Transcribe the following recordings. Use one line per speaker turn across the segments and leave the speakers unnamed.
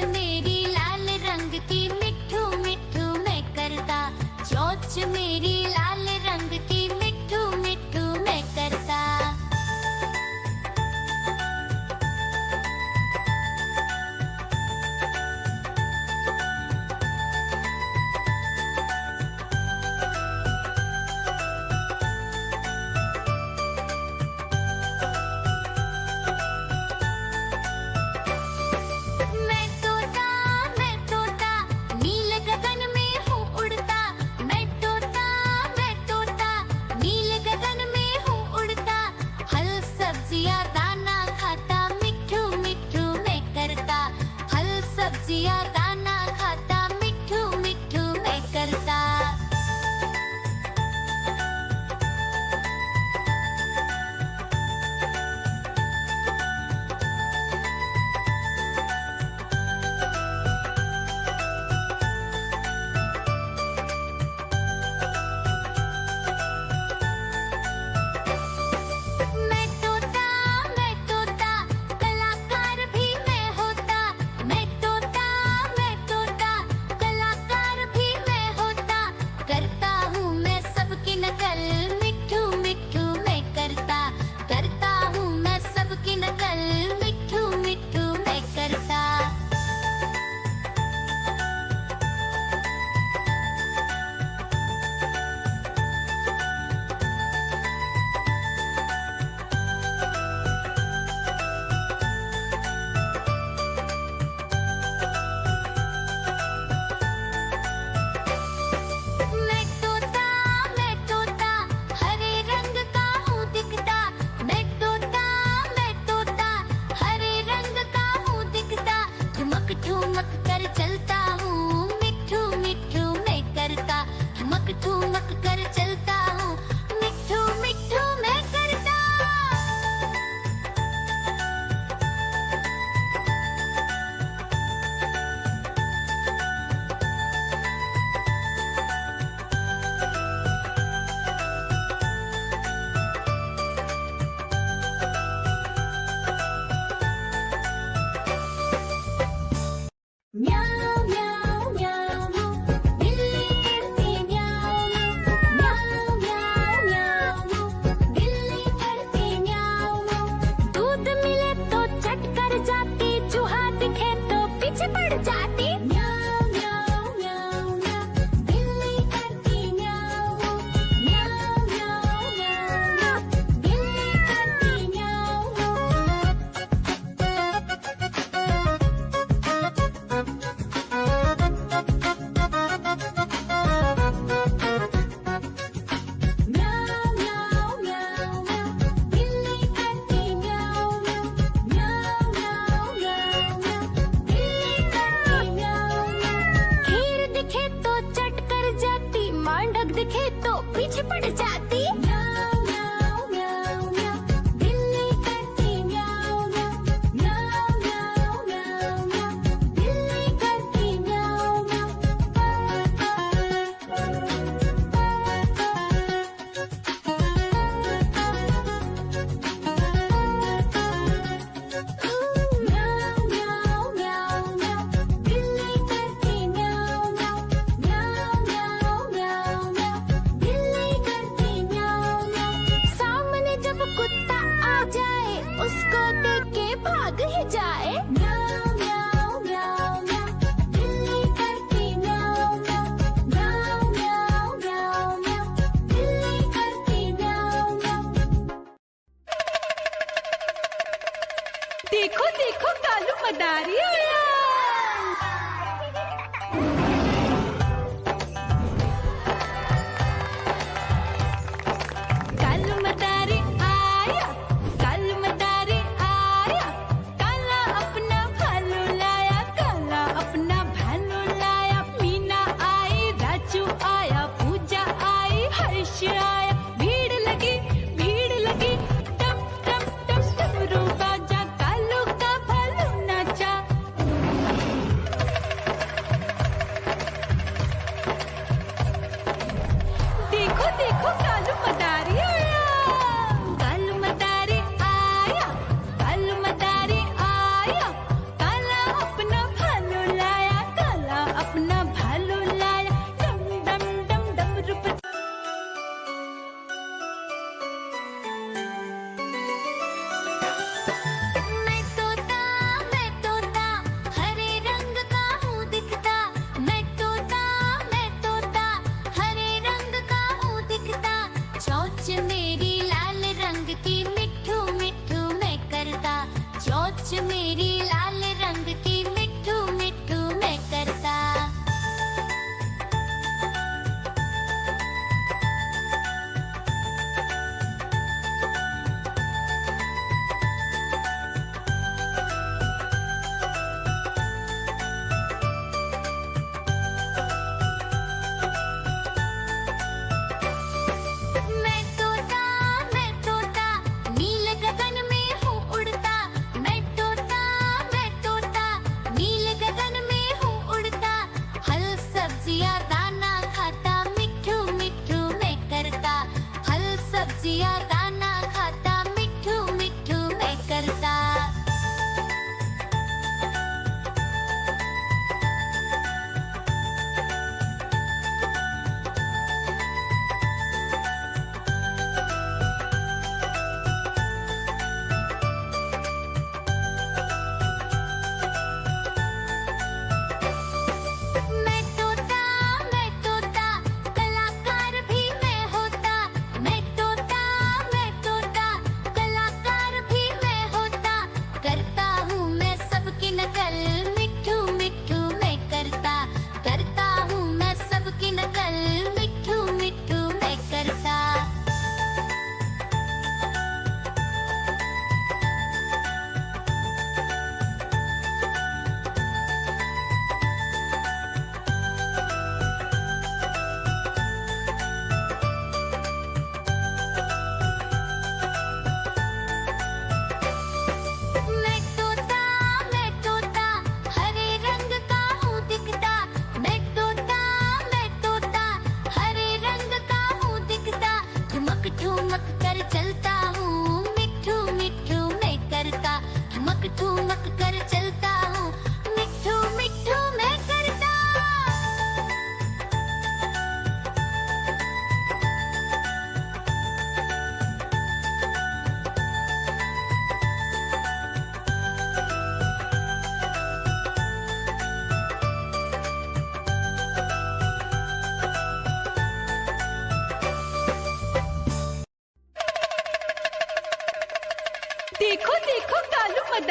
मेरी लाल रंग की मिठू मिठू मैं करता, चोंच मेरी लाल रंग की मिठू मिठू मैं करता। सब्जियां दाना खाता मिठू मिठू मैं करता। ठुमक कर चलता हूँ मिठू मिठू मैं करता, ठुमक कर चलता हूँ मिठू मिठू मैं करता। म्याऊ म्याऊ म्याऊ बिल्ली करती म्याऊ म्याऊ म्याऊ म्याऊ बिल्ली करती म्याऊ। दूध मिले तो चट कर जाती, चूहा दिखे तो पीछे पड़ जाती। म्याऊ म्याऊ म्याऊ म्याऊ बिल्ली करती म्याऊ म्याऊ म्याऊ म्याऊ बिल्ली करती म्याऊ। दिखे तो पीछे पड़ जाती। म्याऊ म्याऊ म्याऊ म्याऊ बिल्ली करती म्याऊ म्याऊ म्याऊ म्याऊ म्याऊ बिल्ली करती म्याऊ म्याऊ म्याऊ म्याऊ म्याऊ बिल्ली करती म्याऊ म्याऊ म्याऊ म्याऊ सामने जब कुत्ता आ जाए उसको देख के भाग ही जाए। म्याऊ म्याऊ म्याऊ म्याऊ बिल्ली करती म्याऊ म्याऊ म्याऊ म्याऊ म्याऊ बिल्ली करती म्याऊ म्याऊ। देखो देखो कालू मदारी आया। भीड़ लगी टम टम टम रूबा जा कालू का भालू नाचा।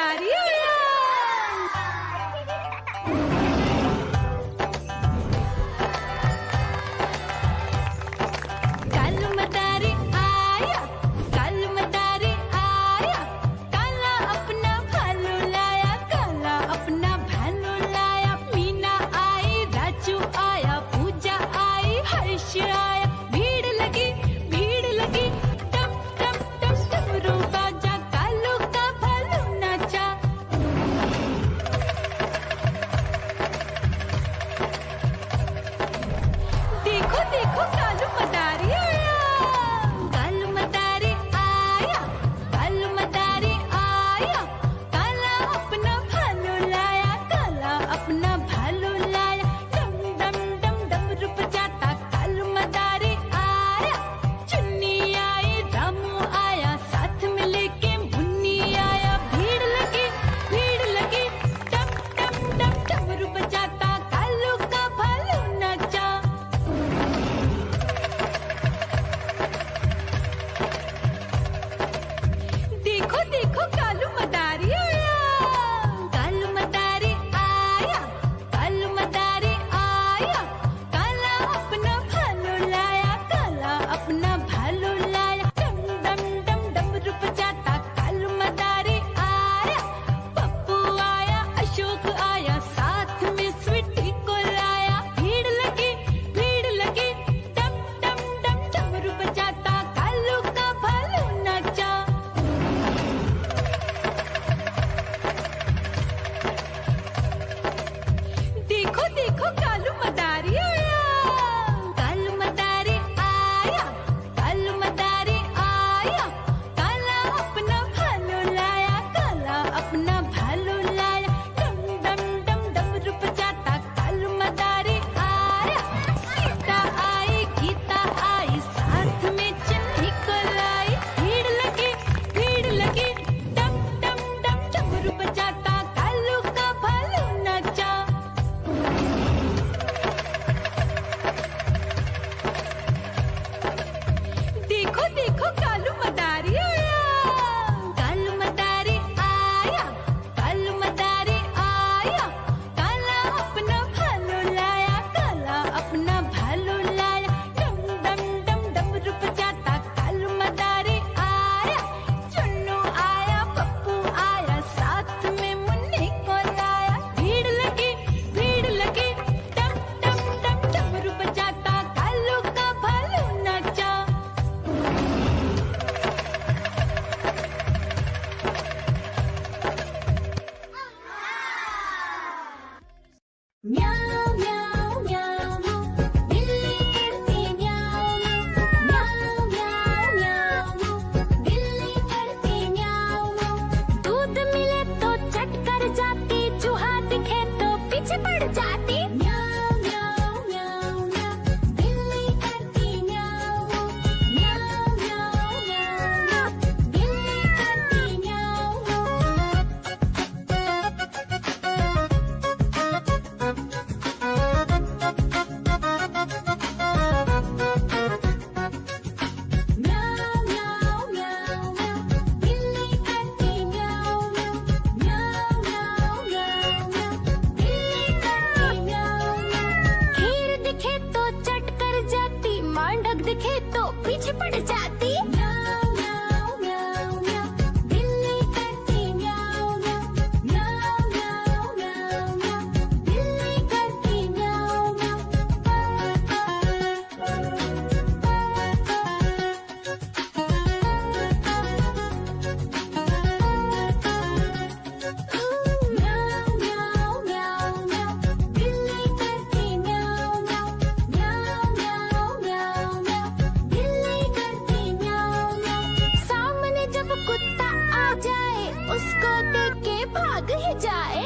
मदारी आया। कालू मदारी आया, कालू मदारी आया, काला अपना भालू लाया, काला अपना भालू लाया। मीना आई, राजू आया, पूजा आई, हर्ष आया। भीड़ लगी, टप टप टप डमरू बाजा, कालू का भालू नाचा। देखो देखो कालू मदारी आया, कालू मदारी आया, कालू मदारी आया, काला अपना भालू लाया, काला अपना भालू लाया। डम डम डम डमरू बजाता कालू मदारी आया। चुन्नी आई, रामू आया, साथ में लेके मुन्नी आया। भीड़ लगी, टप टप टप डमरू बजाता कालू का भालू नाचा। देखो देखो कालू मदारी आया, कालू मदारी आया, कालू मदारी आया, काला अपना भालू लाया, काला अपना भालू लाया। डम डम डम डमरू बजाता कालू मदारी आया। पप्पू आया, अशोक आया, साथ में स्वीटी को लाया। भीड़ लगी, टप टप टप डमरू बजाता कालू का भालू नाचा। देखो देखो कालू मदारी आया, कालू मदारी आया, कालू मदारी आया, काला अपना भालू लाया, काला अपना भालू लाया। डम डम डम डमरू बजाता कालू मदारी आया। सीता आई, गीता आई, साथ में चन्नी को लाई। भीड़ लगी, टप टप टप डमरू बजाता कालू का भालू नाचा। देखो देखो कालू मदारी आया, कालू मदारी आया, कालू मदारी आया, काला अपना भालू लाया, काला अपना भालू लाया। डम डम डम डमरू बजाता कालू मदारी आया। चुन्नू आया, पप्पू आया, साथ में मुन्नी को लाया। भीड़ लगी, टप टप टप डमरू बजाता कालू का भालू नाचा। म्याऊ म्याऊ म्याऊ, बिल्ली करती म्याऊ म्याऊ, म्याऊ म्याऊ, बिल्ली करती म्याऊ। दूध मिले तो चट कर जाती, चूहा दिखे तो पीछे पड़ जाती। म्याऊ म्याऊ म्याऊ म्याऊ, बिल्ली करती म्याऊ म्याऊ म्याऊ म्याऊ, बिल्ली करती म्याऊ। म्याऊ म्याऊ म्याऊ म्याऊ, बिल्ली करती म्याऊ म्याऊ म्याऊ म्याऊ म्याऊ, बिल्ली करती म्याऊ म्याऊ। खीर दिखे तो चट कर जाती, मांडक दिखे तो पीछे पड़ जाती। म्याऊ म्याऊ म्याऊ म्याऊ, बिल्ली करती म्याऊ म्याऊ म्याऊ म्याऊ म्याऊ म्याऊ, बिल्ली करती म्याऊ म्याऊ म्याऊ म्याऊ म्याऊ, बिल्ली करती म्याऊ म्याऊ म्याऊ म्याऊ म्याऊ म्याऊ, बिल्ली करती म्याऊ म्याऊ। सामने जब कुत्ता आ जाए, उसको देख के भाग ही जाए।